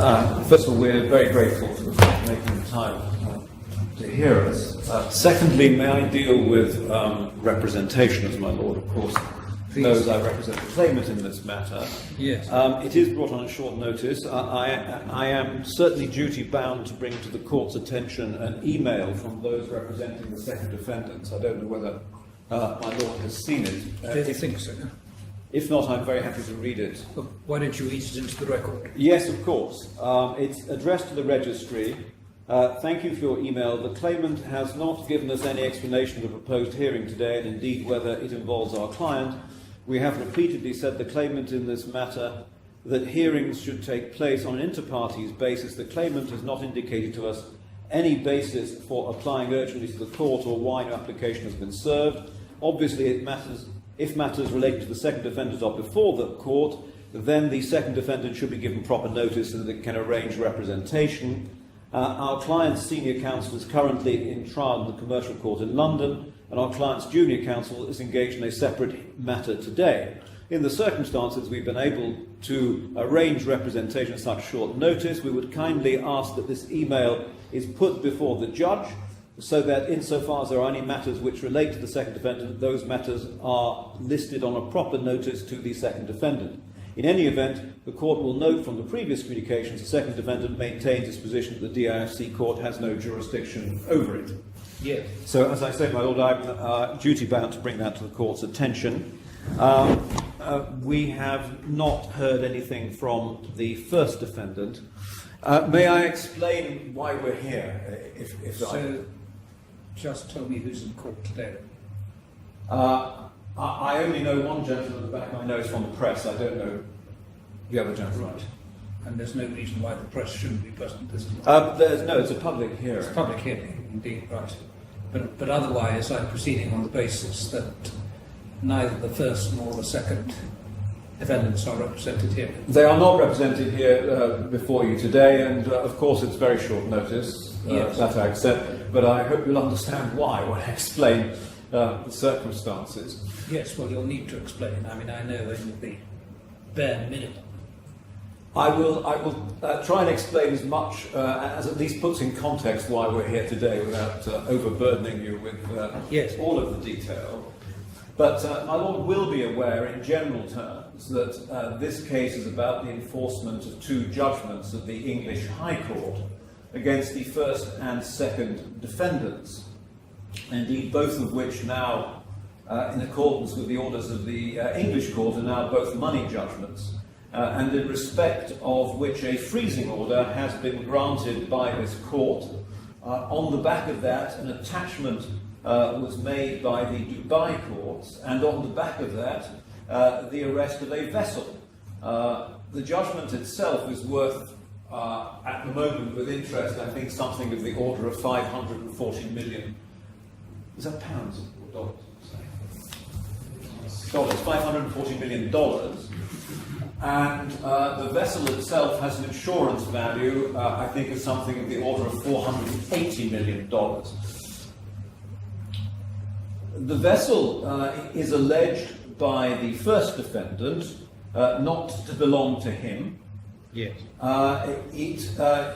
First of all, we're very grateful for making the time to hear us. Secondly, may I deal with representation, as my lord, of course, knows I represent the claimant in this matter. Yes. It is brought on a short notice. I am certainly duty-bound to bring to the court's attention an email from those representing the second defendants. I don't know whether my lord has seen it. I think so. If not, I'm very happy to read it. Well, why don't you read it into the record? Yes, of course. It's addressed to the registry. Thank you for your email. The claimant has not given us any explanation of the proposed hearing today, and indeed whether it involves our client. We have repeatedly said the claimant in this matter that hearings should take place on an inter-parties basis. The claimant has not indicated to us any basis for applying urgently to the court or why no application has been served. Obviously, if matters related to the second defendant are before the court, then the second defendant should be given proper notice so that it can arrange representation. Our client's senior counsel is currently in trial in the commercial court in London, and our client's junior counsel is engaged in a separate matter today. In the circumstances we've been able to arrange representation at such short notice, we would kindly ask that this email is put before the judge, so that insofar as there are any matters which relate to the second defendant, those matters are listed on a proper notice to the second defendant. In any event, the court will note from the previous communications the second defendant maintains its position that the DIFC court has no jurisdiction over it. Yes. So, as I said, my lord, I'm duty-bound to bring that to the court's attention. We have not heard anything from the first defendant. May I explain why we're here? Just tell me who's in court today. I only know one gentleman at the back of my nose from the press. I don't know the other gentleman. Right. And there's no reason why the press shouldn't be present, is there? No, it's a public hearing. It's a public hearing, indeed, right. But otherwise, I'm proceeding on the basis that neither the first nor the second defendants are represented here. They are not represented here before you today, and of course it's very short notice, yes. That I accept, but I hope you'll understand why when I explain the circumstances. Yes, well, you'll need to explain. I mean, I know only the bare minimum. I will try and explain as much as at least puts in context why we're here today without overburdening you with yes. all of the detail. But my lord will be aware in general terms that this case is about the enforcement of two judgments of the English High Court against the first and second defendants. Indeed, both of which now, in accordance with the orders of the English court, are now both money judgments, and in respect of which a freezing order has been granted by this court. On the back of that, an attachment was made by the Dubai courts, and on the back of that, the arrest of a vessel. The judgment itself is worth, at the moment, with interest, I think something of the order of 540 million. Is that pounds or dollars? Dollars, $540 million. And the vessel itself has an insurance value, I think, of something of the order of $480 million. The vessel is alleged by the first defendant not to belong to him. Yes. It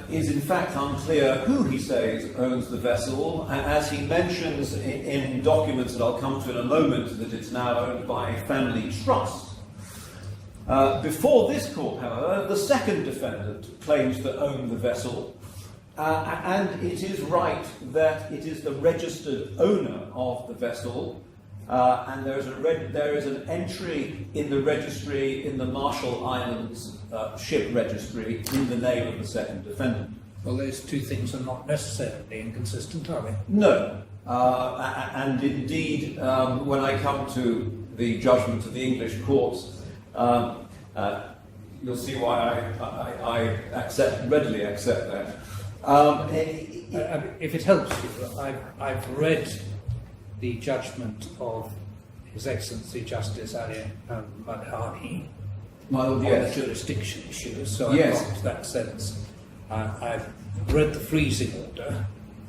is in fact unclear who he says owns the vessel, as he mentions in documents that I'll come to in a moment that it's now owned by a family trust. Before this court, however, the second defendant claims to own the vessel, and it is right that it is the registered owner of the vessel, and there is an entry in the registry in the Marshall Islands ship registry in the name of the second defendant. Well, those two things are not necessarily inconsistent, are they? No. And indeed, when I come to the judgment of the English courts, you'll see why I readily accept that. If it helps you, I've read the judgment of His Excellency Justice Ali Madhani on the jurisdiction issues, so yes. I've got that sense. I've read the freezing order,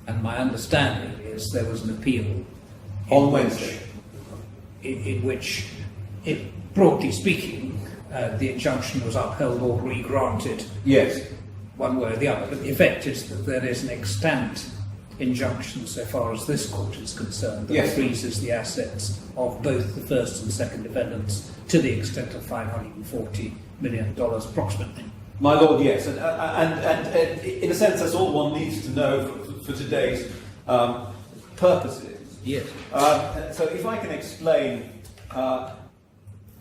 and my understanding is there was an appeal on Wednesday, in which, broadly speaking, the injunction was upheld or re-granted. Yes. one way or the other, but the effect is that there is an extant injunction, so far as this court is concerned, that freezes the assets of both the first and second defendants to the extent of $540 million approximately. My lord, yes, and in a sense that's all one needs to know for today's purposes. Yes. So if I can explain,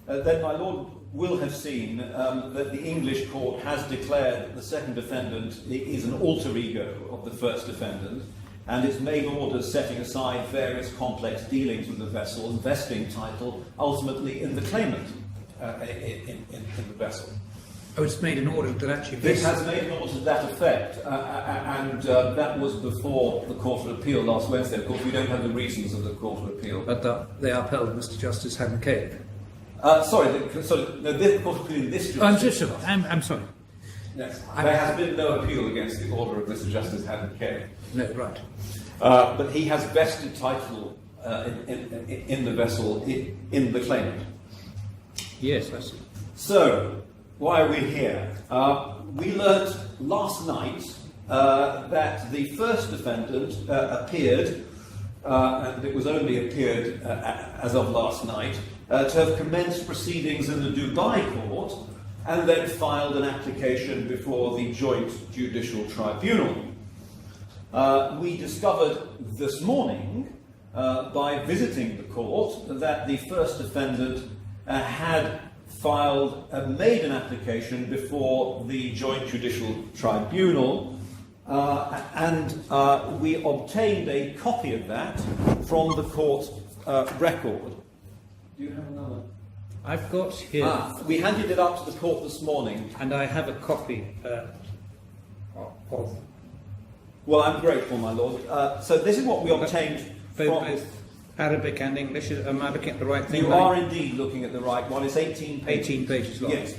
then my lord will have seen that the English court has declared that the second defendant is an alter ego of the first defendant, and it's made orders setting aside various complex dealings with the vessel, investing title ultimately in the claimant in the vessel. Oh, it's made an order that actually... It has made an order to that effect, and that was before the Court of Appeal last Wednesday. Of course, we don't have the reasons of the Court of Appeal. But they upheld Mr. Justice Haddon-Cave. Sorry, no, this Court of Appeal in this jurisdiction... I'm sorry. Yes, there has been no appeal against the order of Mr. Justice Haddon-Cave. No, right. But he has vested title in the vessel, in the claimant. Yes, I see. So, why are we here? We learnt last night that the first defendant appeared, and it was only appeared as of last night, to have commenced proceedings in the Dubai court and then filed an application before the Joint Judicial Tribunal. We discovered this morning, by visiting the court, that the first defendant had made an application before the Joint Judicial Tribunal, and we obtained a copy of that from the court record. Do you have another? I've got here... we handed it up to the court this morning. And I have a copy of... Well, I'm grateful, my lord. So this is what we obtained from... Both Arabic and English. Am I looking at the right thing? You are indeed looking at the right one. It's 18 pages. 18 pages long. Yes.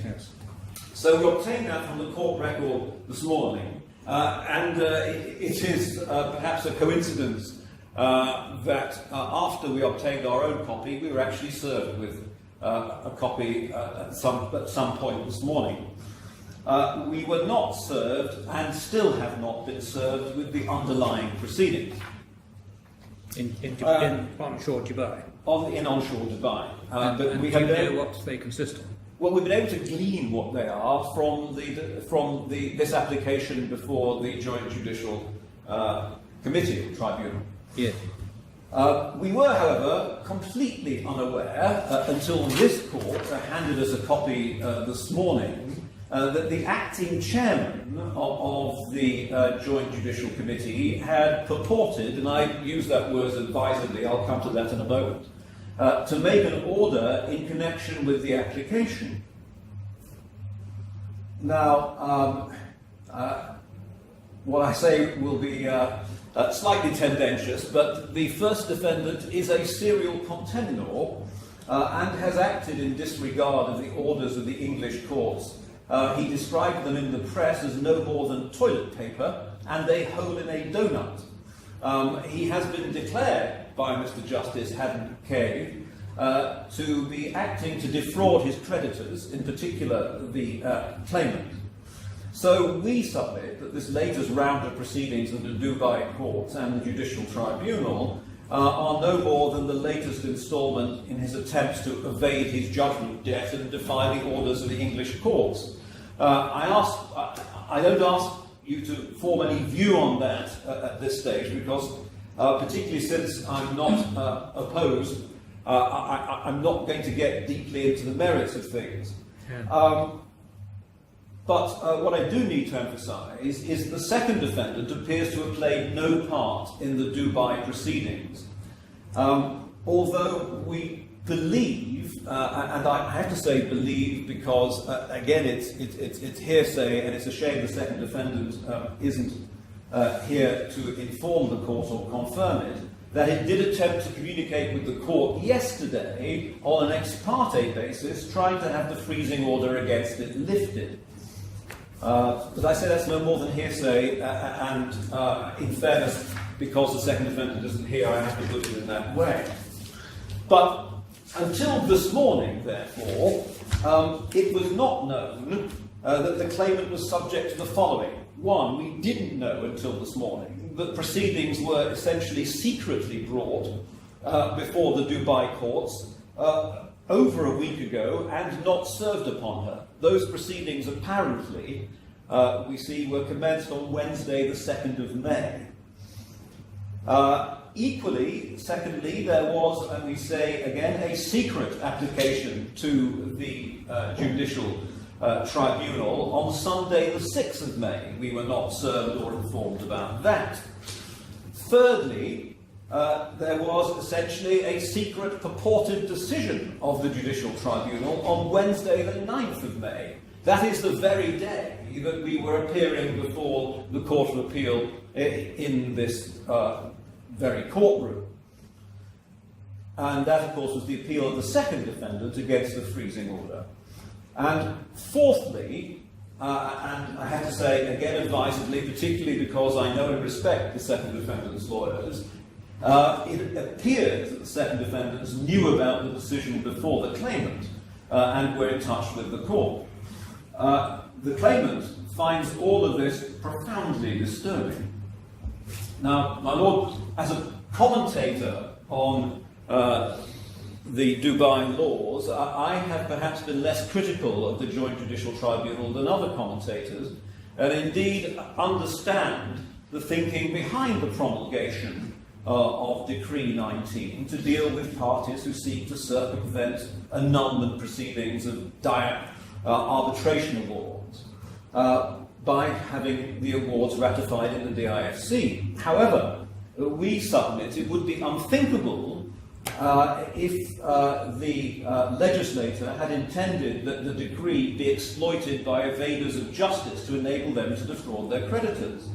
So we obtained that from the court record this morning, and it is perhaps a coincidence that after we obtained our own copy, we were actually served with a copy at some point this morning. We were not served, and still have not been served, with the underlying proceedings. Onshore Dubai. In onshore Dubai. And we know what they consist of. Well, we've been able to glean what they are from this application before the Joint Judicial Committee Tribunal. Yes. We were, however, completely unaware until this court handed us a copy this morning that the acting chairman of the Joint Judicial Committee had purported, and I use that word advisedly, I'll come to that in a moment, to make an order in connection with the application. Now, what I say will be slightly tendentious, but the first defendant is a serial contender and has acted in disregard of the orders of the English courts. He described them in the press as no more than toilet paper and a hole in a donut. He has been declared by Mr. Justice Haddon-Cave to be acting to defraud his creditors, in particular the claimant. So we submit that this latest round of proceedings in the Dubai courts and the Judicial Tribunal are no more than the latest instalment in his attempts to evade his judgment debt and defy the orders of the English courts. I don't ask you to form any view on that at this stage, because particularly since I'm not opposed, I'm not going to get deeply into the merits of things. Yeah. But what I do need to emphasise is the second defendant appears to have played no part in the Dubai proceedings. Although we believe, and I have to say believe because, again, it's hearsay, and it's a shame the second defendant isn't here to inform the court or confirm it, that it did attempt to communicate with the court yesterday on an ex parte basis, trying to have the freezing order against it lifted. But I say that's no more than hearsay, and in fairness, because the second defendant isn't here, I have to put it in that way. But until this morning, therefore, it was not known that the claimant was subject to the following. one, we didn't know until this morning that proceedings were essentially secretly brought before the Dubai courts over a week ago and not served upon her. Those proceedings apparently, we see, were commenced on Wednesday the 2nd of May. Equally, secondly, there was, and we say again, a secret application to the Judicial Tribunal on Sunday the 6th of May. We were not served or informed about that. Thirdly, there was essentially a secret purported decision of the Judicial Tribunal on Wednesday the 9th of May. That is the very day that we were appearing before the Court of Appeal in this very courtroom. And that, of course, was the appeal of the second defendant against the freezing order. And fourthly, and I have to say, again advisedly, particularly because I know and respect the second defendant's lawyers, it appears that the second defendants knew about the decision before the claimant and were in touch with the court. The claimant finds all of this profoundly disturbing. Now, my lord, as a commentator on the Dubai laws, I have perhaps been less critical of the Joint Judicial Tribunal than other commentators, and indeed understand the thinking behind the promulgation of Decree 19 to deal with parties who seek to circumvent annulment proceedings of arbitration awards by having the awards ratified in the DIFC. However, we submit it would be unthinkable if the legislator had intended that the decree be exploited by evaders of justice to enable them to defraud their creditors.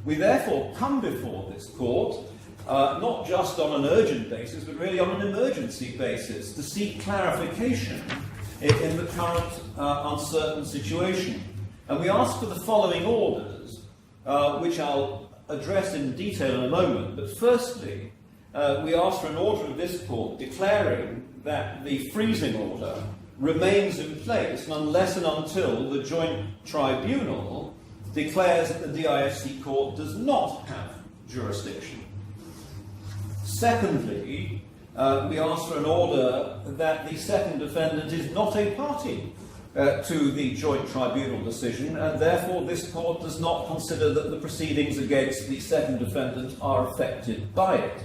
We therefore come before this court not just on an urgent basis, but really on an emergency basis to seek clarification in the current uncertain situation. And we ask for the following orders, which I'll address in detail in a moment. But firstly, we ask for an order of this court declaring that the freezing order remains in place unless and until the Joint Tribunal declares that the DIFC court does not have jurisdiction. Secondly, we ask for an order that the second defendant is not a party to the Joint Tribunal decision, and therefore this court does not consider that the proceedings against the second defendant are affected by it.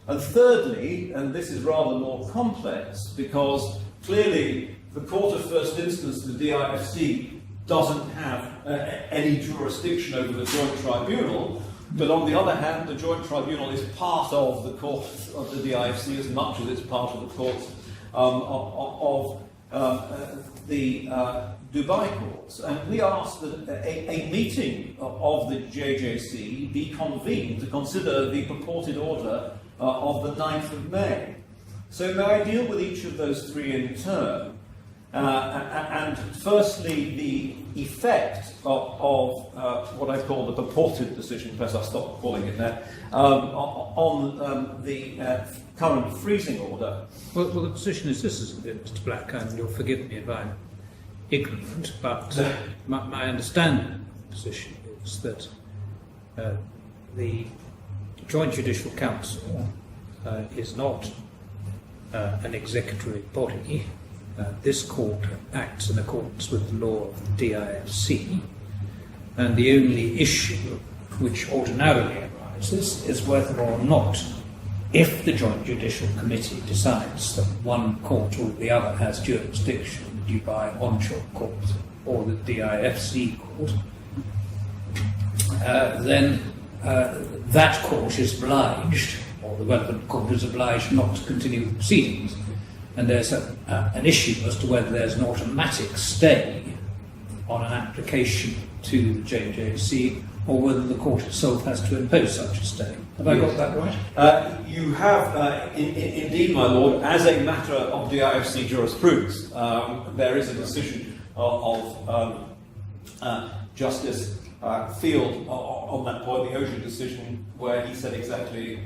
And thirdly, and this is rather more complex, because clearly the Court of First Instance, the DIFC, doesn't have any jurisdiction over the Joint Tribunal, but on the other hand, the Joint Tribunal is part of the court of the DIFC as much as it's part of the courts of the Dubai courts. And we ask that a meeting of the JJC be convened to consider the purported order of the 9th of May. So may I deal with each of those three in turn? And firstly, the effect of what I call the purported decision, perhaps I'll stop calling it that, on the current freezing order. Well, the position is this, isn't it, Mr. Blackcomb? You'll forgive me if I'm ignorant, but my understanding of the position is that the Joint Judicial Council is not an executory body. This court acts in accordance with the law of the DIFC, and the only issue which ordinarily arises is whether or not, if the Joint Judicial Committee decides that one court or the other has jurisdiction, the Dubai onshore court or the DIFC court, then that court is obliged, or the relevant court is obliged, not to continue the proceedings. And there's an issue as to whether there's an automatic stay on an application to the JJC, or whether the court itself has to impose such a stay. Have I got that right? You have, indeed, my lord, as a matter of DIFC jurisprudence, there is a decision of Justice Field on that point, the Ocean decision, where he said exactly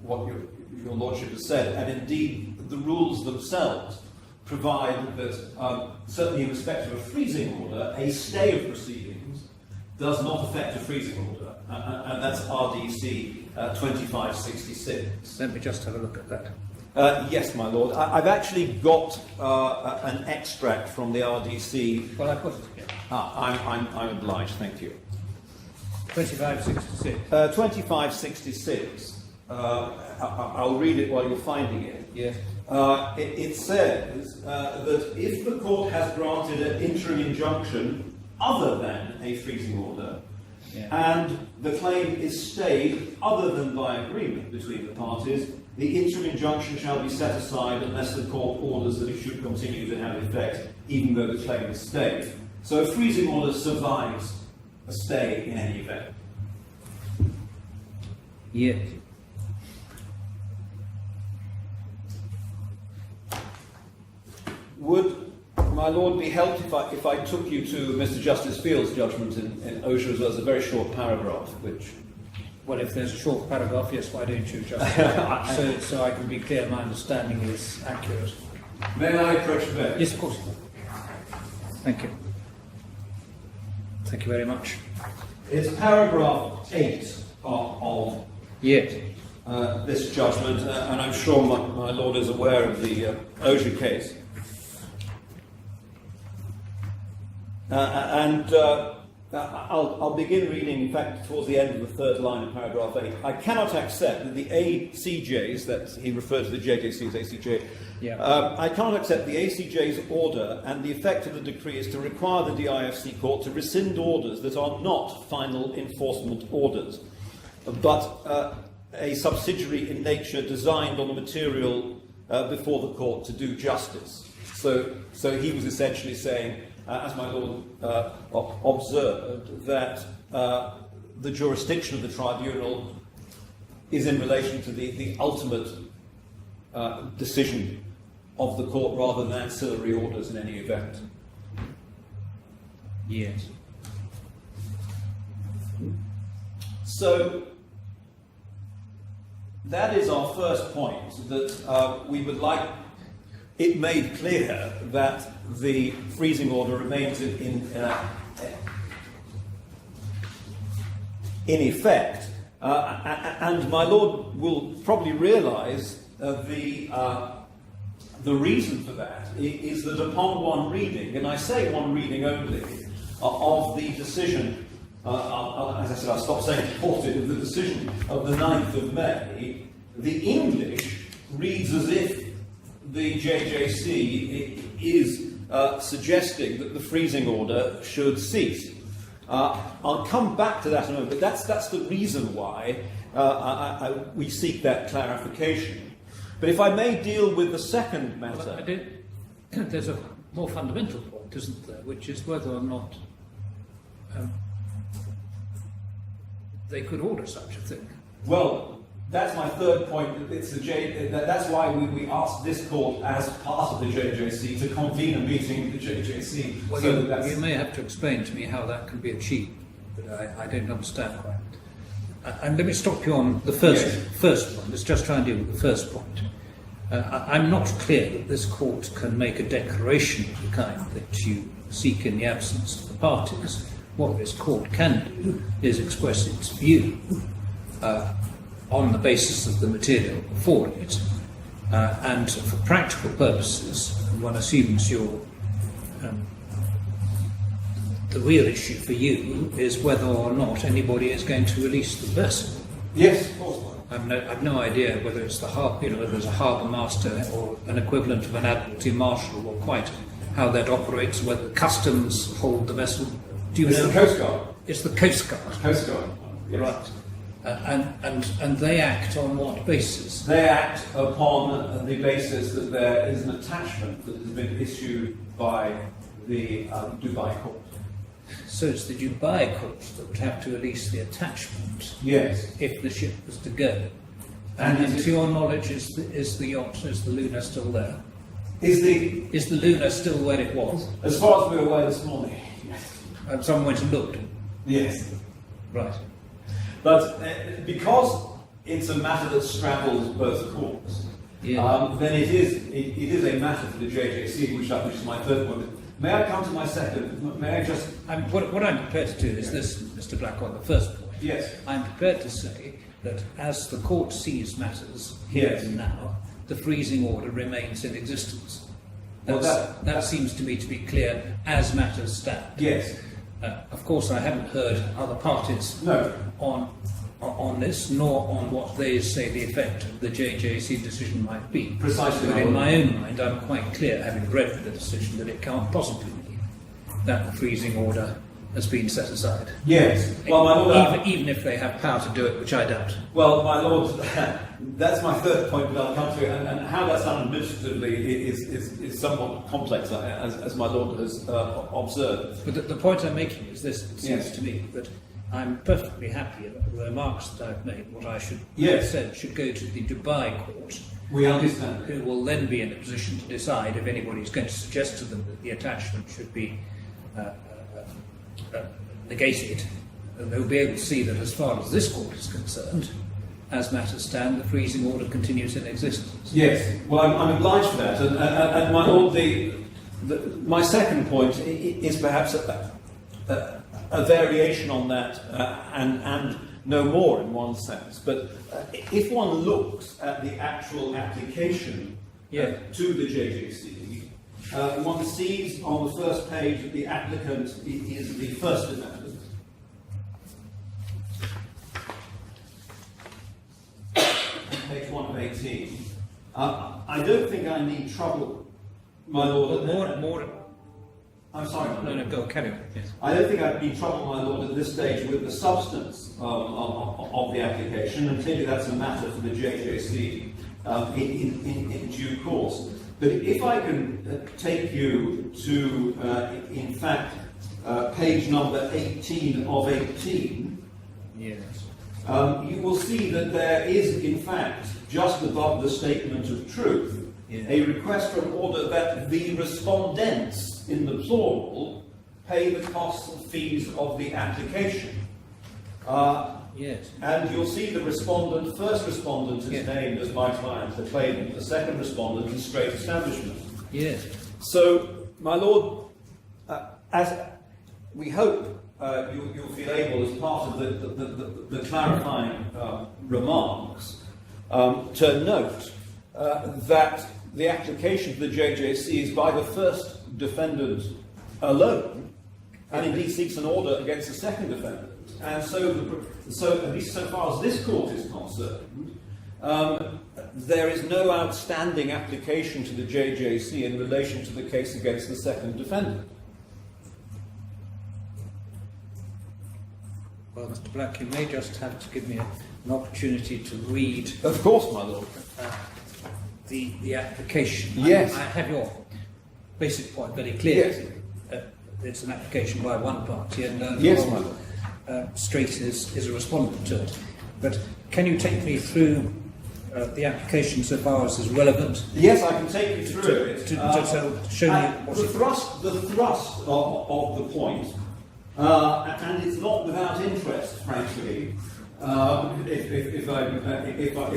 what your lordship has said, and indeed the rules themselves provide that, certainly in respect of a freezing order, a stay of proceedings does not affect a freezing order, and that's RDC 2566. Let me just have a look at that. Yes, my lord. I've actually got an extract from the RDC. Well, I've got it here. I'm obliged, thank you. 2566. 2566. I'll read it while you're finding it. Yes. It says that if the court has granted an interim injunction other than a freezing order, and the claim is stayed other than by agreement between the parties, the interim injunction shall be set aside unless the court orders that it should continue to have effect, even though the claim is stayed. So a freezing order survives a stay in any event. Yes. Would my lord be helped if I took you to Mr. Justice Field's judgment in Osher as well as a very short paragraph, which... Well, if there's a short paragraph, yes, why don't you just... so I can be clear my understanding is accurate. May I approach there? Yes, of course. Thank you. Thank you very much. It's paragraph 8 of Yes. This judgment, and I'm sure my lord is aware of the Osher case. I'll begin reading, in fact, towards the end of the third line of paragraph 8. I cannot accept that the ACJs, that he referred to the JJC as ACJ, I cannot accept the ACJ's order, and the effect of the decree is to require the DIFC court to rescind orders that are not final enforcement orders, but a subsidiary in nature designed on the material before the court to do justice. So he was essentially saying, as my lord observed, that the jurisdiction of the tribunal is in relation to the ultimate decision of the court rather than ancillary orders in any event. Yes. So that is our first point, that we would like it made clear that the freezing order remains in effect. And my lord will probably realise the reason for that is that upon one reading, and I say one reading only, of the decision, as I said, I'll stop saying reported, of the decision of the 9th of May, the English reads as if the JJC is suggesting that the freezing order should cease. I'll come back to that in a moment, but that's the reason why we seek that clarification. But if I may deal with the second matter... Well, there's a more fundamental point, isn't there, which is whether or not they could order such a thing. Well, that's my third point. That's why we asked this court, as part of the JJC, to convene a meeting with the JJC. Well, so you may have to explain to me how that can be achieved, but I don't understand quite. And let me stop you on the first one. Let's just try and deal with the first point. I'm not clear that this court can make a declaration of the kind that you seek in the absence of the parties. What this court can do is express its view on the basis of the material before it, and for practical purposes, one assumes the real issue for you is whether or not anybody is going to release the vessel. Yes, of course. I've no idea whether it's whether there's a harbour master or an equivalent of an admiralty marshal, or quite how that operates, whether customs hold the vessel. Do you know? It's the Coast Guard. It's the Coast Guard. Coast Guard. Yes. Right. And they act on what basis? They act upon the basis that there is an attachment that has been issued by the Dubai court. So it's the Dubai court that would have to release the attachment. Yes. If the ship was to go. And to your knowledge, is the Luna still there? Is the Luna still where it was? As far as we're aware this morning, yes. And someone went and looked? Yes. Right. But because it's a matter that straddles both courts, then it is a matter for the JJC, which is my third point. May I come to my second? May I just... What I'm prepared to do is this, Mr. Black, on the first point. Yes. I'm prepared to say that as the court sees matters here Yes. and now, the freezing order remains in existence. Well, That seems to me to be clear as matters stand. Yes. Of course, I haven't heard other parties No. on this, nor on what they say the effect of the JJC decision might be. Precisely. But in my own mind, I'm quite clear, having read the decision, that it can't possibly mean that the freezing order has been set aside. Yes. Well, my Lord, even if they have power to do it, which I doubt. well, my Lord, that's my third point, but I'll come to it. And how that's done administratively is somewhat complex, as my Lord has observed. But the point I'm making is this: it seems Yes. to me that I'm perfectly happy that the remarks that I've made, what I should Yes. have said, should go to the Dubai court. We understand. Who will then be in a position to decide if anybody is going to suggest to them that the attachment should be negated. And they'll be able to see that as far as this court is concerned, as matters stand, the freezing order continues in existence. Yes. Well, I'm obliged for that. And my Lord, my second point is perhaps a variation on that, and no more in one sense. But if one looks at the actual application to the JJC, one sees on the first page that the applicant is the first defendant. Page 1 of 18. I don't think I need trouble, my Lord. More. I'm sorry. No, go carry on. Yes. I don't think I'd be troubled, my Lord, at this stage with the substance of the application, and clearly that's a matter for the JJC in due course. But if I can take you to, in fact, page number 18 of 18, Yes. you will see that there is, in fact, just above the statement of truth, a request for an order that the respondents, in the plural, pay the costs and fees of the application. Yes. And you'll see the respondent, first respondent is named as my client, the claimant, the second respondent is Straight Establishment. Yes. So, my Lord, as we hope you'll feel able, as part of the clarifying remarks, to note that the application to the JJC is by the first defendant alone, and indeed seeks an order against the second defendant. And so at least so far as this court is concerned, there is no outstanding application to the JJC in relation to the case against the second defendant. Well, Mr. Black, you may just have to give me an opportunity to read. Of course, my Lord. The application. Yes. I have your basic point very clear. Yes. It's an application by one party, and yes, my Lord. Straight is a respondent to it. But can you take me through the application so far as is relevant? Yes, I can take you through it. To show me what the thrust of the point, and it's not without interest, frankly, if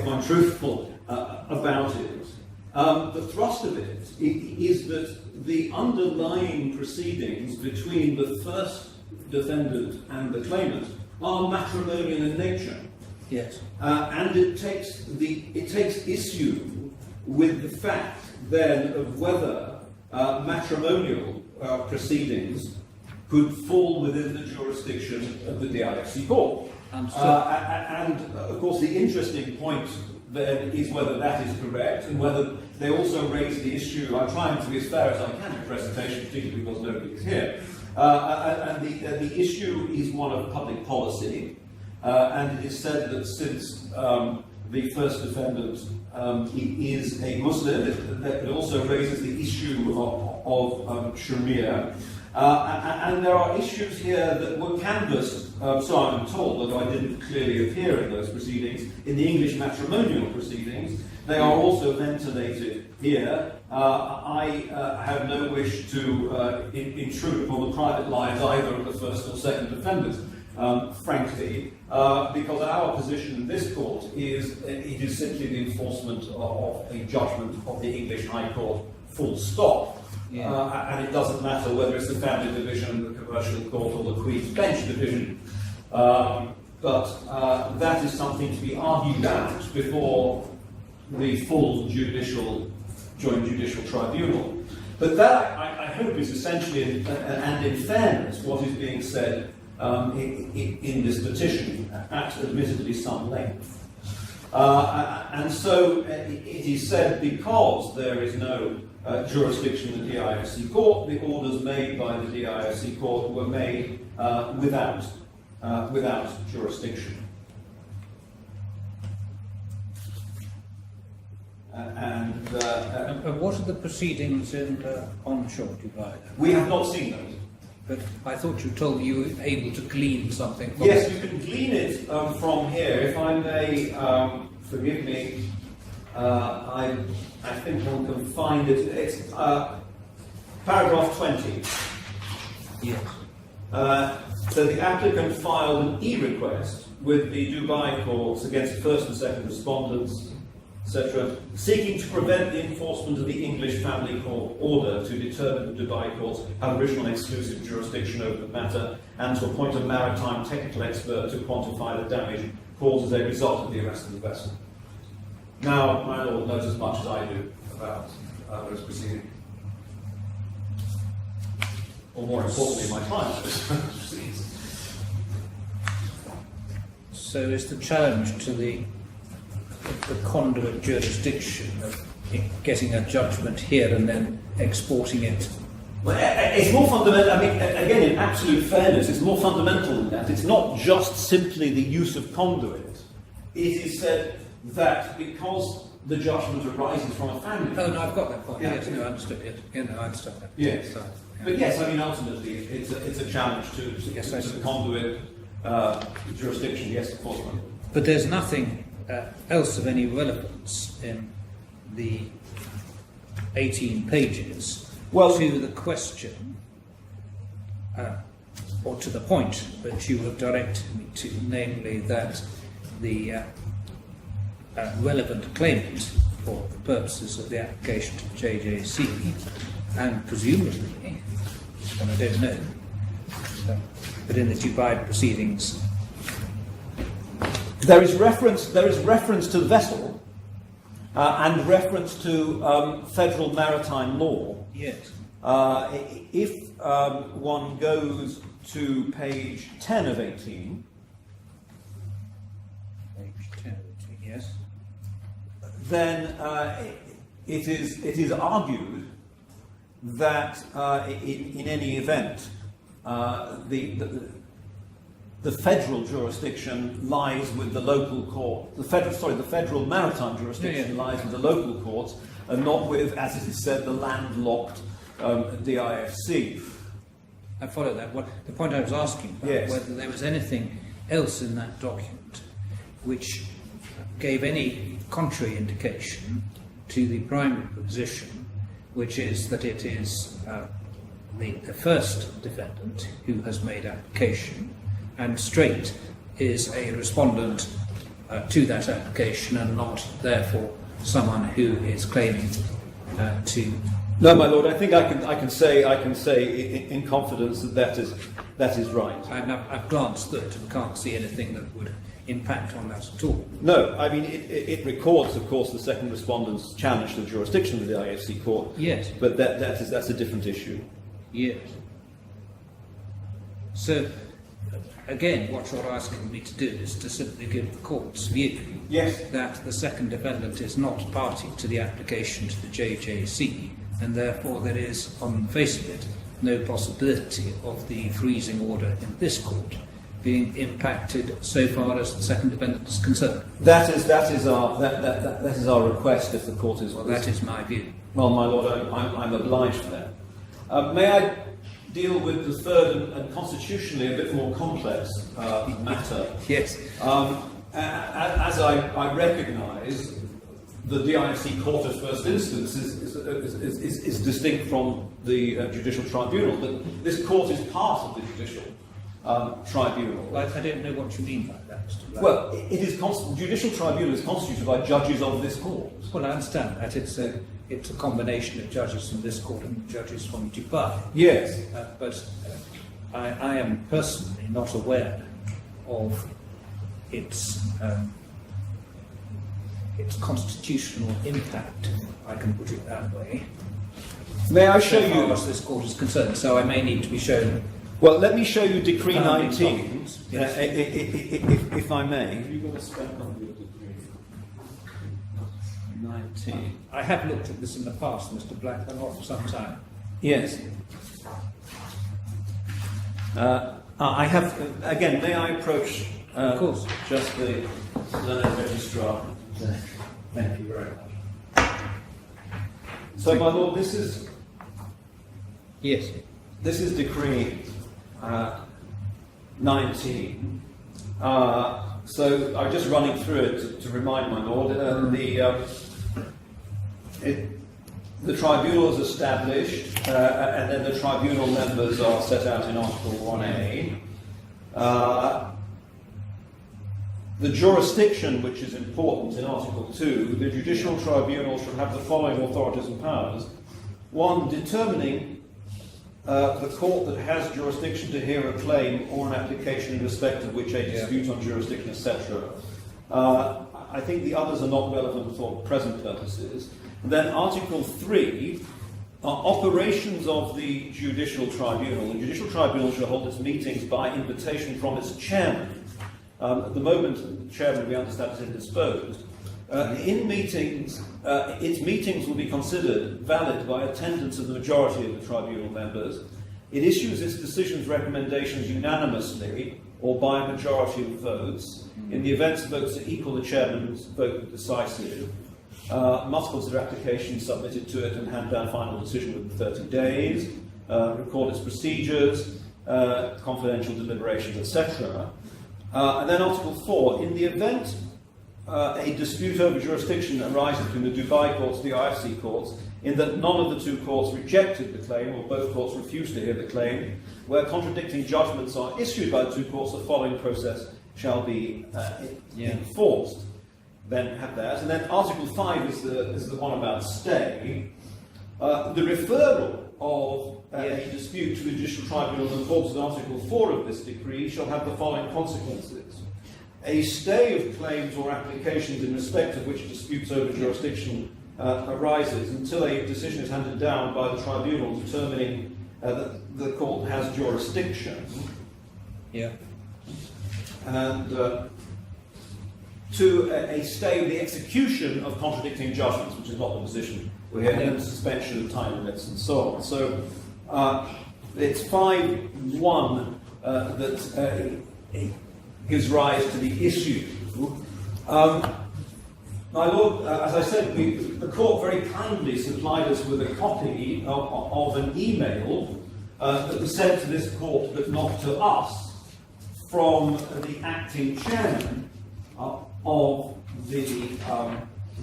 I'm truthful about it. The thrust of it is that the underlying proceedings between the first defendant and the claimant are matrimonial in nature. Yes. And it takes issue with the fact then of whether matrimonial proceedings could fall within the jurisdiction of the DIFC court. And of course the interesting point then is whether that is correct, and whether they also raise the issue. I'm trying to be as fair as I can in the presentation, particularly because nobody is here. And the issue is one of public policy, and it is said that since the first defendant is a Muslim, it also raises the issue of Sharia. And there are issues here that were canvassed, so I'm told, although I didn't clearly appear in those proceedings, in the English matrimonial proceedings. They are also ventilated here. I have no wish to intrude upon the private lives either of the first or second defendants, frankly, because our position in this court is it is simply the enforcement of a judgment of the English High Court, full stop. and it doesn't matter whether it's the family division, the commercial court, or the Queen's Bench division. But that is something to be argued out before the full joint judicial tribunal. But that, I hope, is essentially, and in fairness, what is being said in this petition, at admittedly some length. And so it is said, because there is no jurisdiction in the DIFC court, the orders made by the DIFC court were made without jurisdiction. And what are the proceedings in onshore Dubai? We have not seen those. But I thought you told me you were able to glean something from Yes, it. you can glean it from here. If I may, forgive me, I think one can find it. It's paragraph 20. Yes. So the applicant filed an e-request with the Dubai courts against the first and second respondents, etc., seeking to prevent the enforcement of the English family court order to determine the Dubai courts have original and exclusive jurisdiction over the matter, and to appoint a maritime technical expert to quantify the damage caused as a result of the arrest of the vessel. Now, my Lord knows as much as I do about those proceedings. Or more importantly, my client knows those proceedings. So is the challenge to the conduit jurisdiction of getting a judgment here and then exporting it? Well, it's more fundamental. I mean, again, in absolute fairness, it's more fundamental than that. It's not just simply the use of conduit. It is said that because the judgment arises from a family. Oh no, I've got that point. Yeah. Yes, no, I understood it. Yeah, no, I understand that. Yes. So, yeah. But yes, I mean, ultimately, it's a challenge to the conduit jurisdiction. Yes, of course. But there's nothing else of any relevance in the 18 pages to the question, or to the point that you have directed me to, namely that the relevant claimant for the purposes of the application to the JJC, and presumably, and I don't know, but in the Dubai proceedings, there is reference to the vessel and reference to federal maritime law. yes, If one goes to page 10 of 18, page 10, yes, then it is argued that in any event the federal jurisdiction lies with the local court. The federal maritime jurisdiction lies with the local courts, and not with, as it is said, the landlocked DIFC. I follow that. The point I was asking about, Yes. whether there was anything else in that document which gave any contrary indication to the primary position, which is that it is the first defendant who has made application, and straight is a respondent to that application, and not therefore someone who is claiming to. No, my lord. I think I can say in confidence that is right. I've glanced through it and can't see anything that would impact on that at all. No, I mean it records, of course, the second respondent's challenge to the jurisdiction of the IFC court. Yes, but that's a different issue. yes. So, again, what you're asking me to do is to simply give the court's view that the second defendant is not party to the application to the JJC, and therefore there is, on the face of it, no possibility of the freezing order in this court being impacted so far as the second defendant is concerned. That is our request if the court is. Well, that is my view. Well, my lord, I'm obliged for that. May I deal with the third and constitutionally a bit more complex matter? Yes. As I recognise, the DIFC court as first instance is distinct from the judicial tribunal, but this court is part of the judicial tribunal. Well, I don't know what you mean by that, Mr. Black. Well, it is judicial tribunal is constituted by judges of this court. Well, I understand that. It's it's a combination of judges from this court and judges from Dubai. Yes. But I am personally not aware of its constitutional impact, if I can put it that way. May I show as far you? as this court is concerned, so I may need to be shown. Well, let me show you Decree Founding 19, documents, yes. if I may. Have you got a spec on your decree? 19. I have looked at this in the past, Mr. Black, but not for some time. Yes. I have, again, may I approach Of course. just the learned registrar? Thank you very much. So, my lord, this is Decree 19. So I'm just running through it to remind my lord. The tribunal is established, and then the tribunal members are set out in Article 1A. The jurisdiction, which is important in Article 2, the judicial tribunal shall have the following authorities and powers. One, determining the court that has jurisdiction to hear a claim or an application in respect of which a dispute on jurisdiction, etc. I think the others are not relevant for present purposes. And then Article 3 are operations of the judicial tribunal. The judicial tribunal shall hold its meetings by invitation from its chairman. At the moment, the chairman, we understand, is indisposed. In meetings, its meetings will be considered valid by attendance of the majority of the tribunal members. It issues its decisions, recommendations unanimously or by a majority of votes. In the event of votes that equal the chairman's vote decisive, must consider applications submitted to it and hand down final decision within 30 days, record its procedures, confidential deliberations, etc. And then Article 4, in the event a dispute over jurisdiction arises between the Dubai courts and the IFC courts, in that none of the two courts rejected the claim or both courts refused to hear the claim, where contradicting judgments are issued by the two courts, the following process shall be enforced. Then have that. And then Article 5 is the one about stay. The referral of a dispute to the judicial tribunal in accordance with Article 4 of this decree shall have the following consequences. A stay of claims or applications in respect of which disputes over jurisdiction arises until a decision is handed down by the tribunal determining that the court has jurisdiction. Yeah. And to a stay of the execution of contradicting judgments, which is not the position we're here, and suspension of time limits and so on. So it's 5.1 that gives rise to the issue. My Lord, as I said, the court very kindly supplied us with a copy of an email that was sent to this court, but not to us, from the acting chairman of the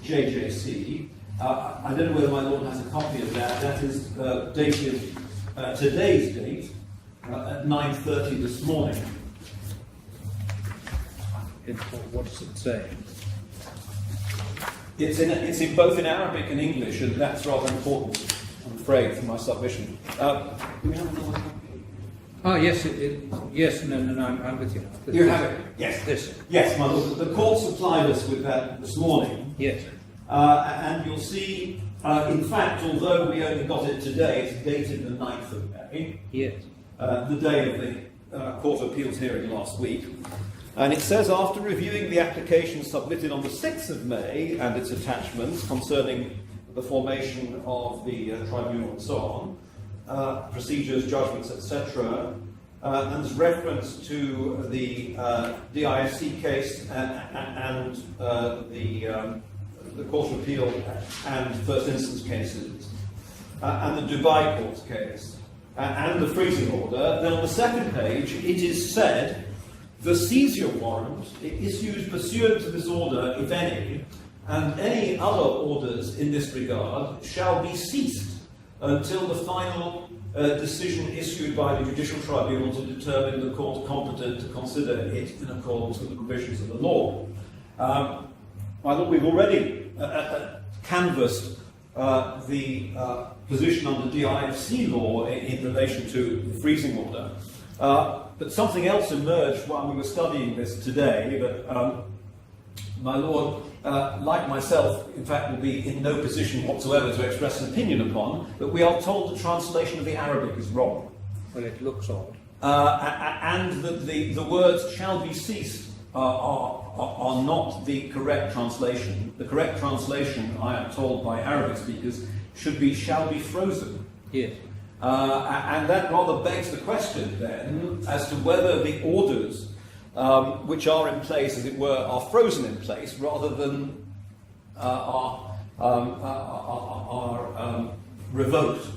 JJC. I don't know whether my Lord has a copy of that. That is dated today's date at 9:30 this morning. What does it say? It's in both in Arabic and English, and that's rather important, I'm afraid, for my submission. Do we have another copy? Oh, yes, yes, no, I'm with you. You have it? Yes. This. Yes, my Lord. The court supplied us with that this morning. Yes. And you'll see, in fact, although we only got it today, it's dated the 9th of May. Yes. The day of the Court of Appeals hearing last week. And it says, after reviewing the application submitted on the 6th of May and its attachments concerning the formation of the tribunal and so on, procedures, judgments, etc., and there's reference to the DIFC case and the Court of Appeal and First Instance cases, and the Dubai Court's case, and the freezing order. Then on the second page, it is said, the seizure warrant issued pursuant to this order, if any, and any other orders in this regard shall be ceased until the final decision issued by the judicial tribunal to determine the court competent to consider it in accordance with the provisions of the law. My Lord, we've already canvassed the position under DIFC law in relation to the freezing order. But something else emerged while we were studying this today that my Lord, like myself, in fact, will be in no position whatsoever to express an opinion upon, but we are told the translation of the Arabic is wrong. Well, it looks odd. And that the words shall be ceased are not the correct translation. The correct translation, I am told by Arabic speakers, should be shall be frozen. Yes. And that rather begs the question then as to whether the orders which are in place, as it were, are frozen in place rather than are revoked.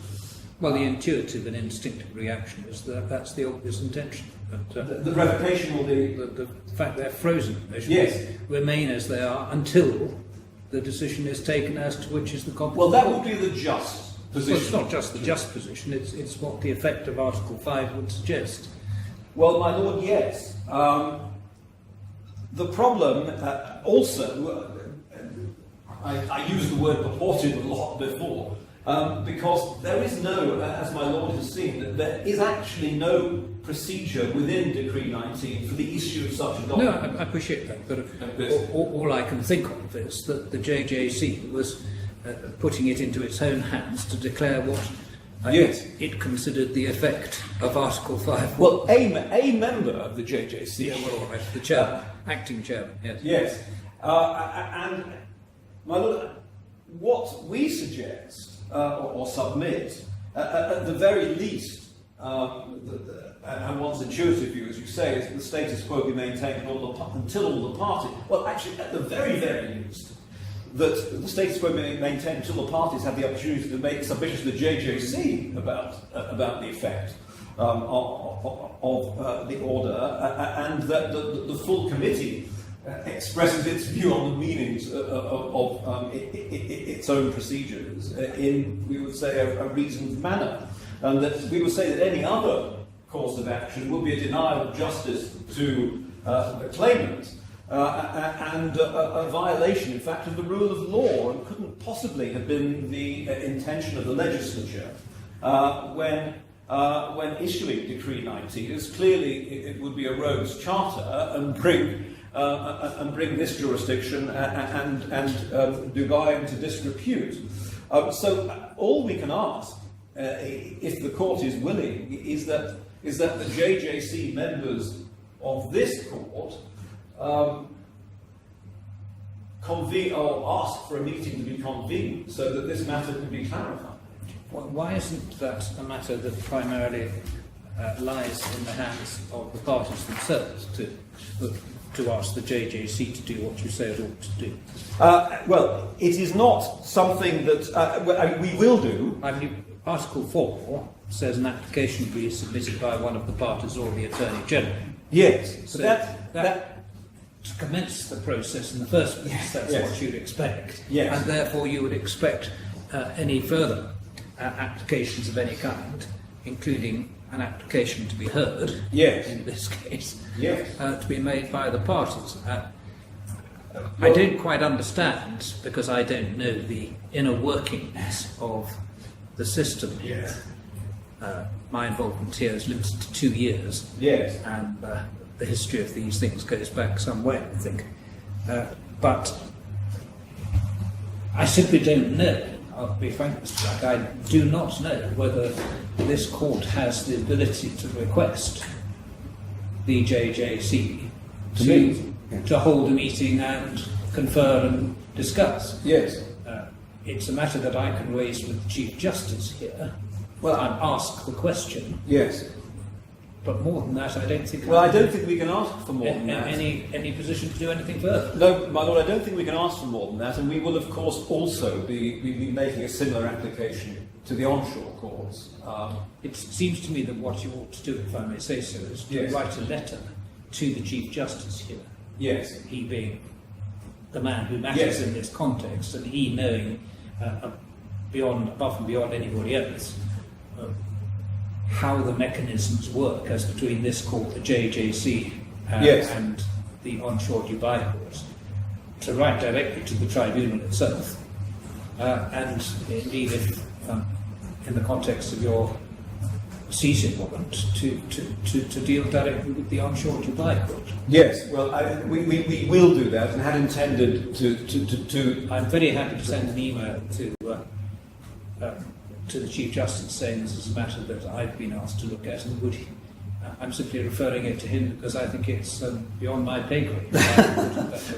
Well, the intuitive and instinctive reaction is that that's the obvious intention. But, the revocation will be... The fact they're frozen, they should yes. remain as they are until the decision is taken as to which is the competent. Well, that would be the just position. Well, it's not just the just position, it's what the effect of Article 5 would suggest. Well, my Lord, yes. The problem also, I used the word purported a lot before, because there is no, as my Lord has seen, there is actually no procedure within Decree 19 for the issue of such a document. No, I appreciate that, but all I can think of is that the JJC was putting it into its own hands to declare what yes. it considered the effect of Article 5. Well, a member of the JJC. Yeah, well, all right, the chairman, acting chairman, yes. Yes. And, my Lord, what we suggest or submit, at the very least, and one's intuitive view, as you say, is that the status quo be maintained until all the parties, well, actually, at the very, very least, that the status quo be maintained until the parties have the opportunity to make submissions to the JJC about the effect of the order, and that the full committee expresses its view on the meanings of its own procedures in, we would say, a reasoned manner. And that we would say that any other course of action would be a denial of justice to the claimant and a violation, in fact, of the rule of law, and couldn't possibly have been the intention of the legislature when issuing Decree 19, as clearly it would be a rogue's charter and bring this jurisdiction and Dubai into disrepute. So all we can ask, if the court is willing, is that the JJC members of this court convene or ask for a meeting to be convened so that this matter can be clarified. Why isn't that a matter that primarily lies in the hands of the parties themselves to ask the JJC to do what you say it ought to do? Well, it is not something that we will do. I mean, Article 4 says an application be submitted by one of the parties or the Attorney General. Yes, so that to commence the process in the first place, that's yes. what you'd expect. Yes. And therefore you would expect any further applications of any kind, including an application to be heard, yes. in this case, yes. to be made by the parties. I don't quite understand, because I don't know the inner workings of the system here. Yes. My involvement here is limited to 2 years, yes. and the history of these things goes back some way, I think. But I simply don't know. I'll be frank, Mr. Black, I do not know whether this court has the ability to request the JJC to hold a meeting and confer and discuss. Yes. It's a matter that I can raise with the Chief Justice here and ask the question. Yes. But more than that, I don't think... Well, I don't think we can ask for more than that. Any position to do anything further? No, my Lord, I don't think we can ask for more than that, and we will, of course, also be making a similar application to the onshore courts. It seems to me that what you ought to do, if I may say so, is to yes. write a letter to the Chief Justice here. Yes. He being the man who matters yes. in this context, and he knowing above and beyond anybody else how the mechanisms work as between this court, the JJC, yes. and the onshore Dubai court, to write directly to the tribunal itself and indeed, if, in the context of your seizure warrant, to deal directly with the onshore Dubai court. Yes, well, we will do that, and had intended to. I'm very happy to send an email to the Chief Justice saying this is a matter that I've been asked to look at, and I'm simply referring it to him because I think it's beyond my pay grade.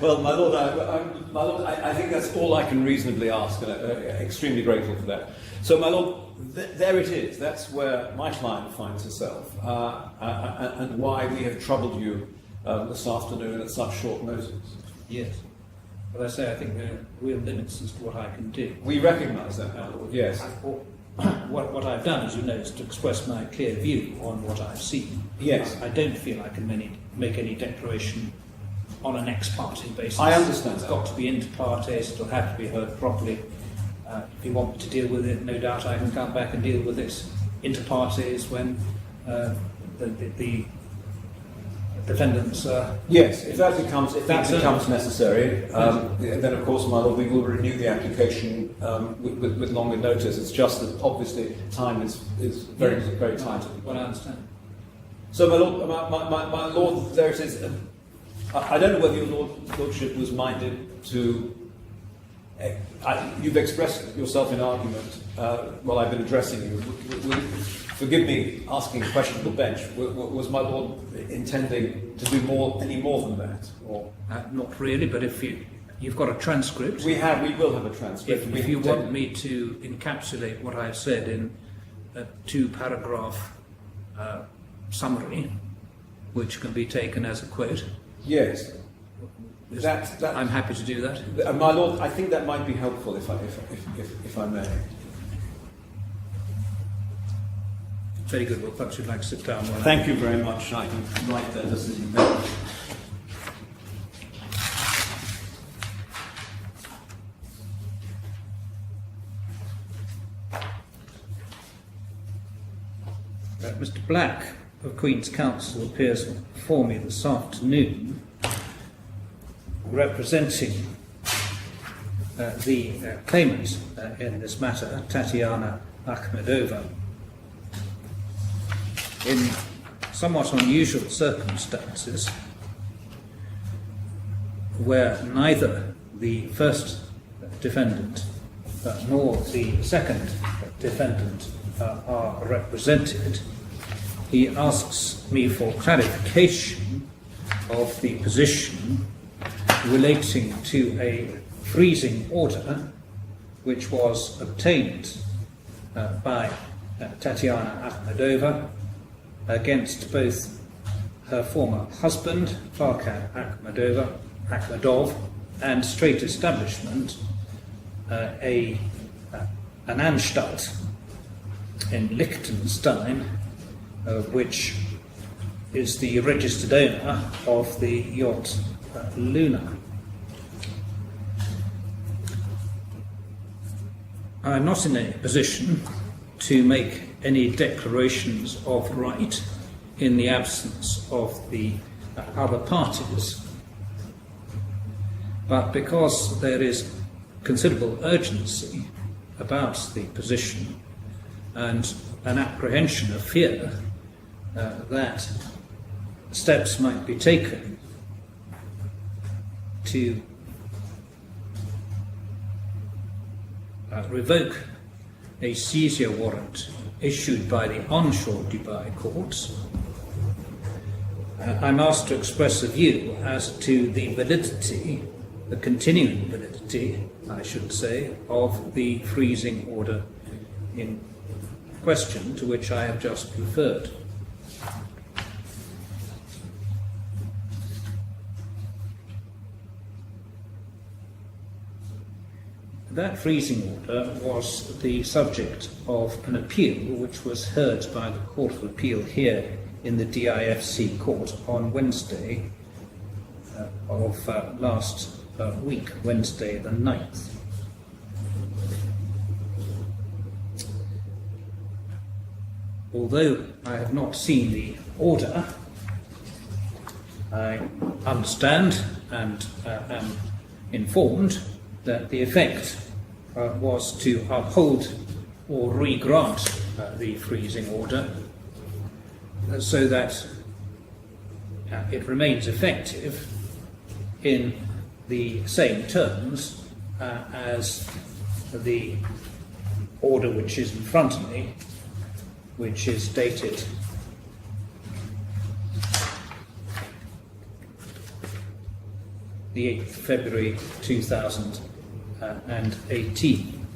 Well, my Lord, I think that's all I can reasonably ask, and I'm extremely grateful for that. So, my Lord, there it is. That's where my client finds herself, and why we have troubled you this afternoon at such short notice. Yes. But I say I think there are real limits as to what I can do. We recognise that, my Lord, yes. What I've done, as you know, is to express my clear view on what I've seen. Yes. I don't feel I can make any declaration on an ex-parte basis. I understand It's that. got to be inter partes, it'll have to be heard properly. If you want me to deal with it, no doubt I can come back and deal with it inter partes when the defendants... yes, if that becomes necessary, then of course, my Lord, we will renew the application with longer notice. It's just that obviously time is very, very tight. Well, I understand. So, my Lord, my Lord, there it is. I don't know whether your Lordship was minded to... you've expressed yourself in argument while I've been addressing you. Forgive me asking a question of the bench. Was my Lord intending to do any more than that? Or? Not really, but if you've got a transcript... We will have a transcript. If you want me to encapsulate what I've said in a 2-paragraph summary, which can be taken as a quote... Yes. I'm happy to do that. My Lord, I think that might be helpful if I may. Very good. Well, perhaps you'd like to sit down. Thank you very much. I can write that just as you know. Mr. Black of Queen's Counsel appears before me this afternoon representing the claimant in this matter, Tatiana Akhmedova, in somewhat unusual circumstances where neither the first defendant nor the second defendant are represented. He asks me for clarification of the position relating to a freezing order which was obtained by Tatiana Akhmedova against both her former husband, Farkhad Akhmedov, and Strait Establishment, an Anstalt in Liechtenstein, which is the registered owner of the yacht Luna. I'm not in a position to make any declarations of right in the absence of the other parties, but because there is considerable urgency about the position and an apprehension of fear that steps might be taken to revoke a seizure warrant issued by the onshore Dubai courts, I'm asked to express a view as to the validity, the continuing validity, I should say, of the freezing order in question to which I have just referred. That freezing order was the subject of an appeal which was heard by the Court of Appeal here in the DIFC court on Wednesday of last week, Wednesday the 9th. Although I have not seen the order, I understand and am informed that the effect was to uphold or re-grant the freezing order so that it remains effective in the same terms as the order which is in front of me, which is dated the 8th February 2018.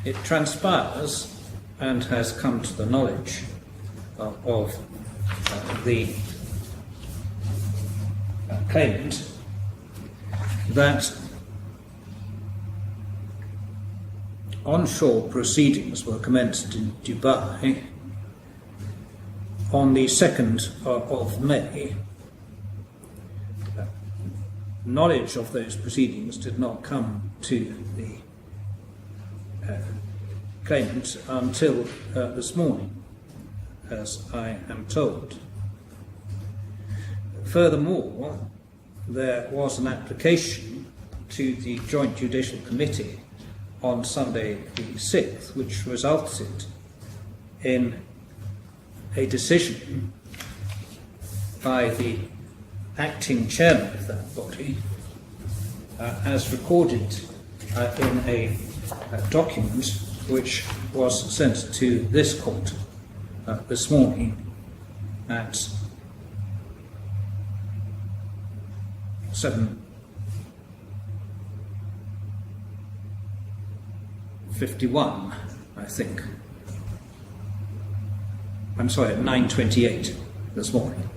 It transpires and has come to the knowledge of the claimant that onshore proceedings were commenced in Dubai on the 2nd of May. Knowledge of those proceedings did not come to the claimant until this morning, as I am told. Furthermore, there was an application to the Joint Judicial Committee on Sunday the 6th, which resulted in a decision by the acting chairman of that body, as recorded in a document which was sent to this court this morning at 7:51, I think. I'm sorry, at 9:28 this morning.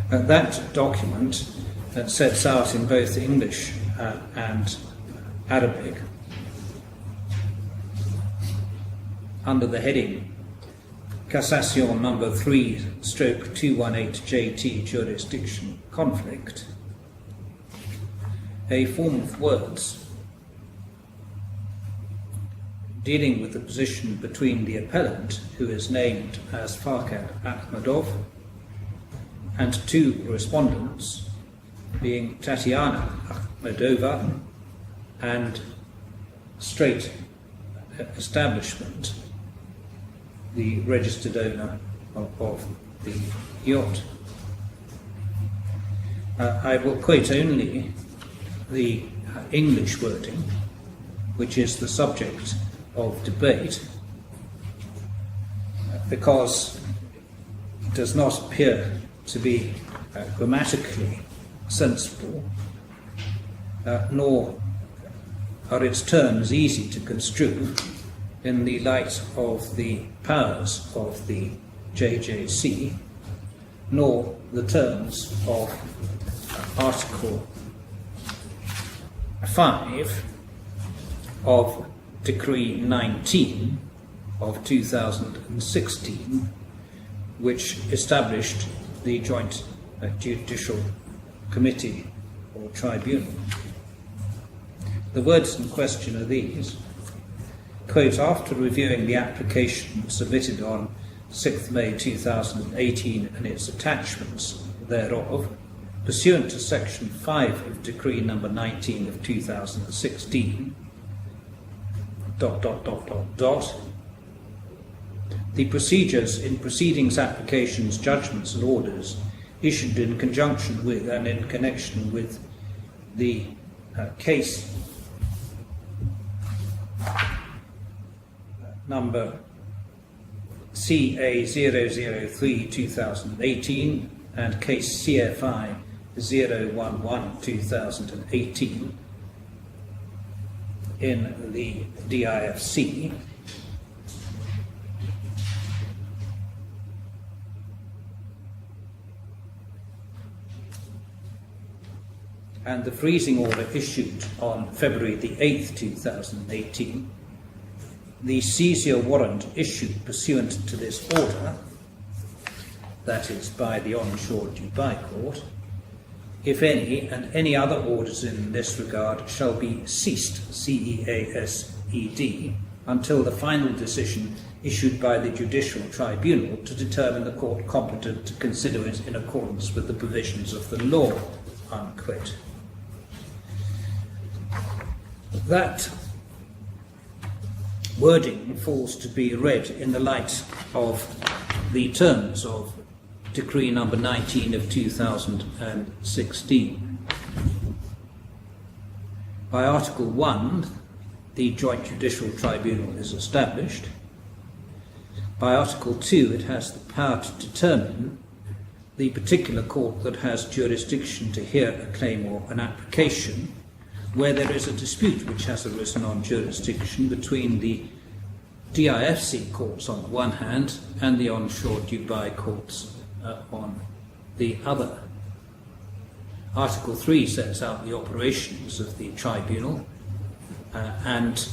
That document sets out in both English and Arabic, under the heading Cassation number 3/218JT Jurisdiction Conflict, a form of words dealing with the position between the appellant, who is named as Farkhad Akhmedov, and two respondents, being Tatiana Mikhailovna and Straight Establishment, the registered owner of the yacht. I will quote only the English wording, which is the subject of debate, because it does not appear to be grammatically sensible, nor are its terms easy to construe in the light of the powers of the JJC, nor the terms of Article 5 of Decree 19 of 2016, which established the Joint Judicial Committee or Tribunal. The words in question are these: quote, after reviewing the application submitted on 6th May 2018 and its attachments thereof, pursuant to Section 5 of Decree number 19 of 2016, ... the procedures in proceedings, applications, judgments and orders issued in conjunction with and in connection with the case number CA003-2018 and case CFI 011-2018 in the DIFC, and the freezing order issued on February the 8th, 2018, the seizure warrant issued pursuant to this order, that is by the onshore Dubai court, if any, and any other orders in this regard shall be ceased, CEASED, until the final decision issued by the Judicial Tribunal to determine the court competent to consider it in accordance with the provisions of the law, unquote. That wording falls to be read in the light of the terms of Decree number 19 of 2016. By Article 1, the Joint Judicial Tribunal is established. By Article 2, it has the power to determine the particular court that has jurisdiction to hear a claim or an application where there is a dispute which has arisen on jurisdiction between the DIFC courts on the one hand and the onshore Dubai courts on the other. Article 3 sets out the operations of the tribunal and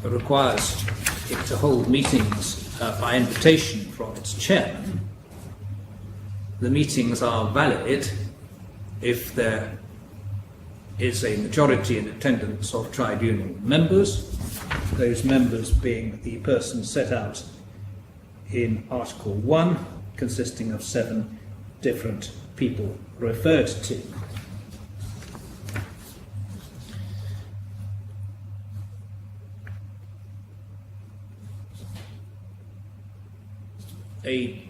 requires it to hold meetings by invitation from its chairman. The meetings are valid if there is a majority in attendance of tribunal members, those members being the persons set out in Article 1, consisting of 7 different people referred to. A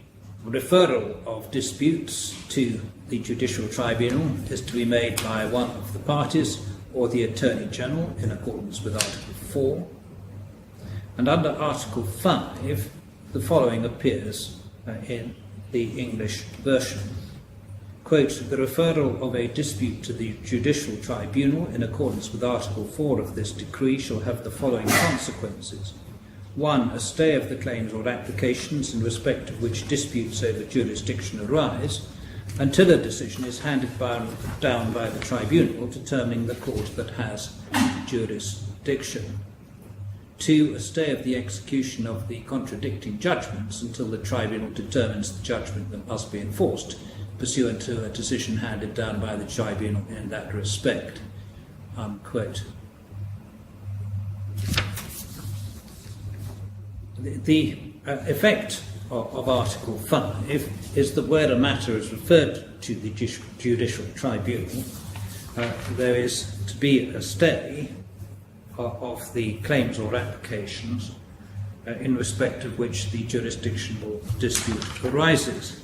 referral of disputes to the Judicial Tribunal is to be made by one of the parties or the Attorney General in accordance with Article 4. And under Article 5, the following appears in the English version. Quote, the referral of a dispute to the Judicial Tribunal in accordance with Article 4 of this decree shall have the following consequences. 1. A stay of the claims or applications in respect of which disputes over jurisdiction arise until a decision is handed down by the tribunal determining the court that has jurisdiction. 2. A stay of the execution of the contradicting judgments until the tribunal determines the judgment that must be enforced pursuant to a decision handed down by the tribunal in that respect. Unquote. The effect of Article 5 is that where a matter is referred to the Judicial Tribunal, there is to be a stay of the claims or applications in respect of which the jurisdictional dispute arises.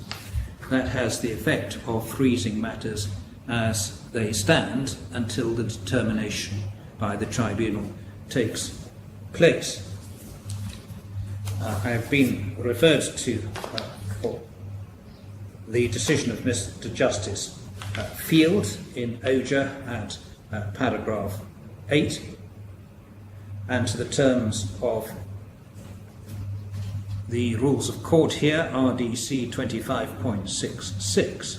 That has the effect of freezing matters as they stand until the determination by the tribunal takes place. I have been referred to for the decision of Mr. Justice Field in OJA at paragraph 8, and to the terms of the rules of court here, RDC 25.66,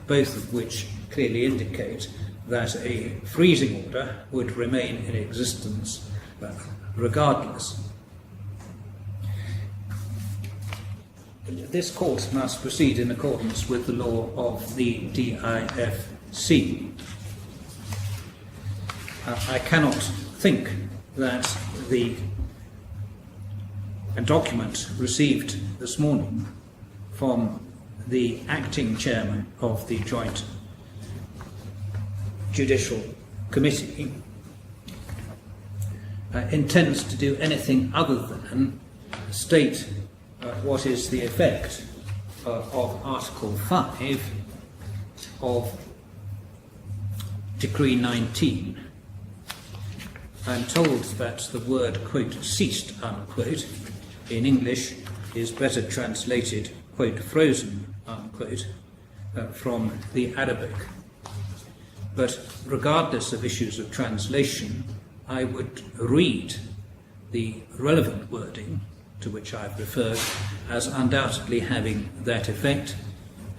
both of which clearly indicate that a freezing order would remain in existence regardless. This court must proceed in accordance with the law of the DIFC. I cannot think that a document received this morning from the acting chairman of the Joint Judicial Committee intends to do anything other than state what is the effect of Article 5 of Decree 19. I'm told that the word, quote, ceased, unquote, in English is better translated, quote, frozen, unquote, from the Arabic. But regardless of issues of translation, I would read the relevant wording to which I've referred as undoubtedly having that effect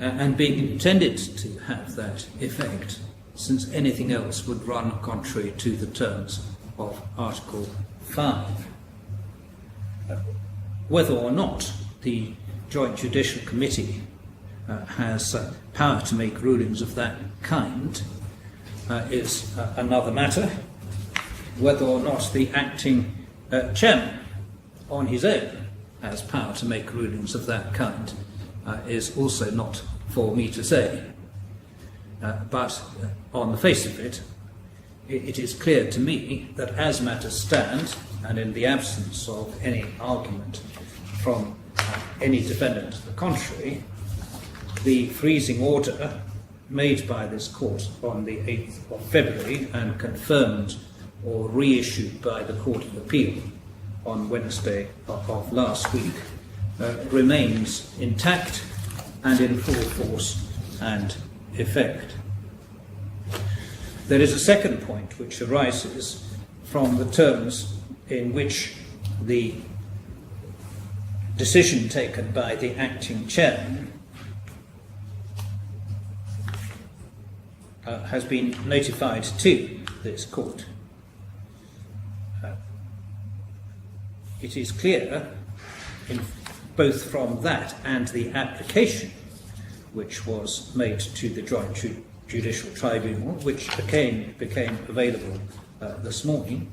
and being intended to have that effect, since anything else would run contrary to the terms of Article 5. Whether or not the Joint Judicial Committee has power to make rulings of that kind is another matter. Whether or not the acting chairman on his own has power to make rulings of that kind is also not for me to say. But on the face of it, it is clear to me that as matters stand, and in the absence of any argument from any defendant to the contrary, the freezing order made by this court on the 8th of February and confirmed or reissued by the Court of Appeal on Wednesday of last week remains intact and in full force and effect. There is a second point which arises from the terms in which the decision taken by the acting chairman has been notified to this court. It is clear, both from that and the application which was made to the Joint Judicial Tribunal, which became available this morning,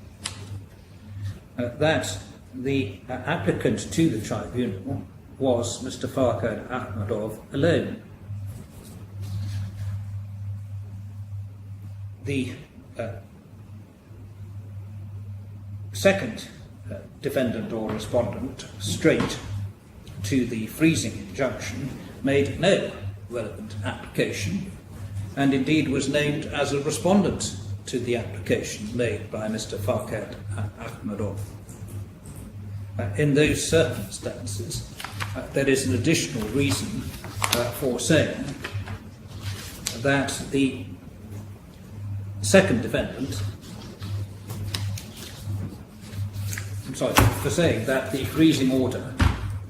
that the applicant to the tribunal was Mr. Farkhad Akhmedov alone. The second defendant or respondent, straight to the freezing injunction, made no relevant application, and indeed was named as a respondent to the application made by Mr. Farkhad Akhmedov. In those circumstances, there is an additional reason for saying that the second defendant, for saying that the freezing order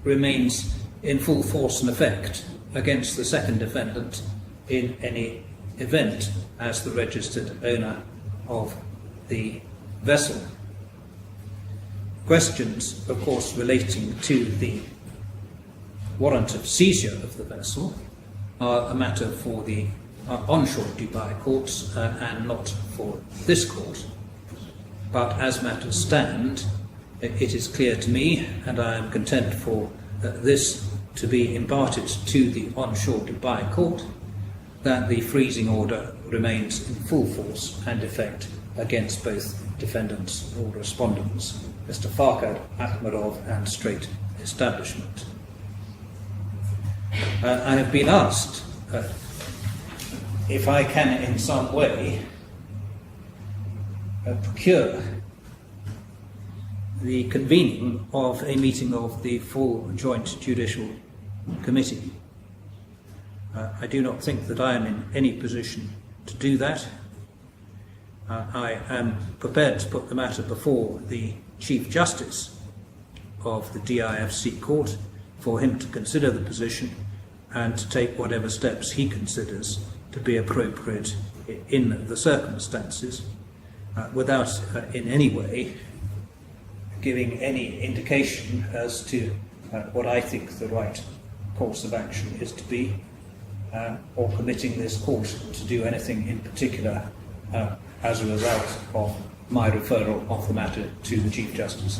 remains in full force and effect against the second defendant in any event as the registered owner of the vessel. Questions, of course, relating to the warrant of seizure of the vessel are a matter for the onshore Dubai courts and not for this court. But as matters stand, it is clear to me, and I am content for this to be imparted to the onshore Dubai court, that the freezing order remains in full force and effect against both defendants or respondents, Mr. Farkhad Akhmedov and Strait Establishment. I have been asked if I can in some way procure the convening of a meeting of the full Joint Judicial Committee. I do not think that I am in any position to do that. I am prepared to put the matter before the Chief Justice of the DIFC Court for him to consider the position and to take whatever steps he considers to be appropriate in the circumstances, without in any way giving any indication as to what I think the right course of action is to be, or permitting this court to do anything in particular as a result of my referral of the matter to the Chief Justice.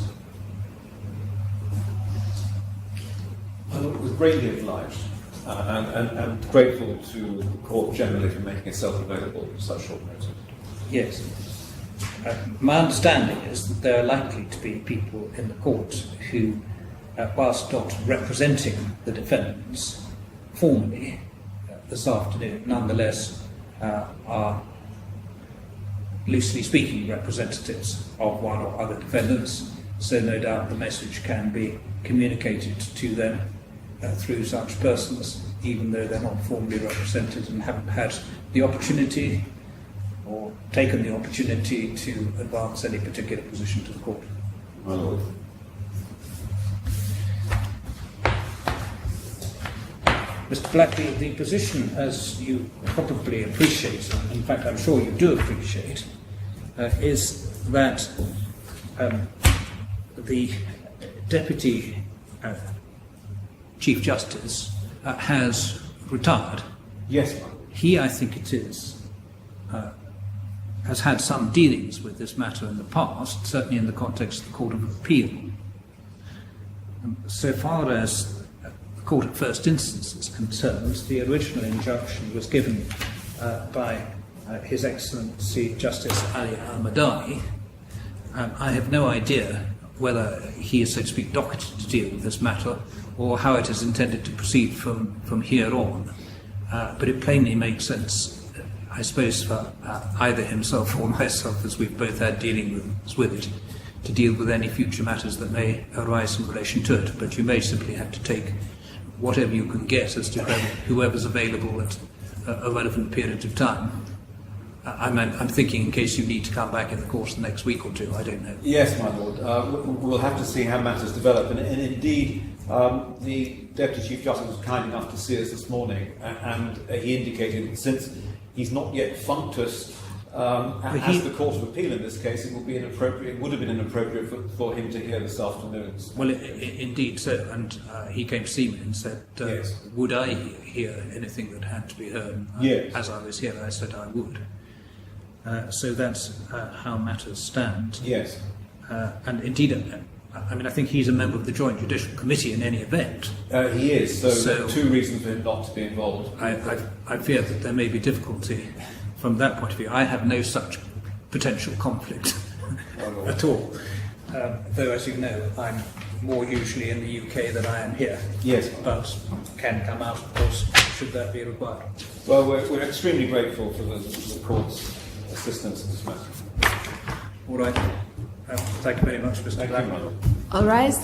I was greatly obliged and grateful to the court generally for making itself available at such short notice. Yes. My understanding is that there are likely to be people in the court who, whilst not representing the defendants formally this afternoon, nonetheless are, loosely speaking, representatives of one or other defendants, so no doubt the message can be communicated to them through such persons, even though they're not formally represented and haven't had the opportunity or taken the opportunity to advance any particular position to the court. My Lord. Mr. Blackley, the position, as you probably appreciate, in fact I'm sure you do appreciate, is that the Deputy Chief Justice has retired. Yes, ma'am. He, I think it is, has had some dealings with this matter in the past, certainly in the context of the Court of Appeal. So far as the court at first instance is concerned, the original injunction was given by His Excellency Justice Ali Al-Madani. I have no idea whether he is, so to speak, docketed to deal with this matter or how it is intended to proceed from here on. But it plainly makes sense, I suppose, for either himself or myself, as we've both had dealings with it, to deal with any future matters that may arise in relation to it. But you may simply have to take whatever you can get as to whoever's available at a relevant period of time. I'm thinking in case you need to come back in the course of the next week or two, I don't know. Yes, my Lord. We'll have to see how matters develop. And indeed, the Deputy Chief Justice was kind enough to see us this morning, and he indicated that since he's not yet funked us as the Court of Appeal in this case, it would have been inappropriate for him to hear this afternoon. Well, indeed so, and he came to see me and said, yes. Would I hear anything that had to be heard? Yes. As I was here, I said I would. So that's how matters stand. Yes. And indeed, I think he's a member of the Joint Judicial Committee in any event. He is, so two reasons for him not to be involved. I fear that there may be difficulty from that point of view. I have no such potential conflict at all. Though, as you know, I'm more usually in the UK than I am here. Yes. But can come out, of course, should that be required. Well, we're extremely grateful for the Court's assistance in this matter. All right. Thank you very much, Mr. Blackman. All rise.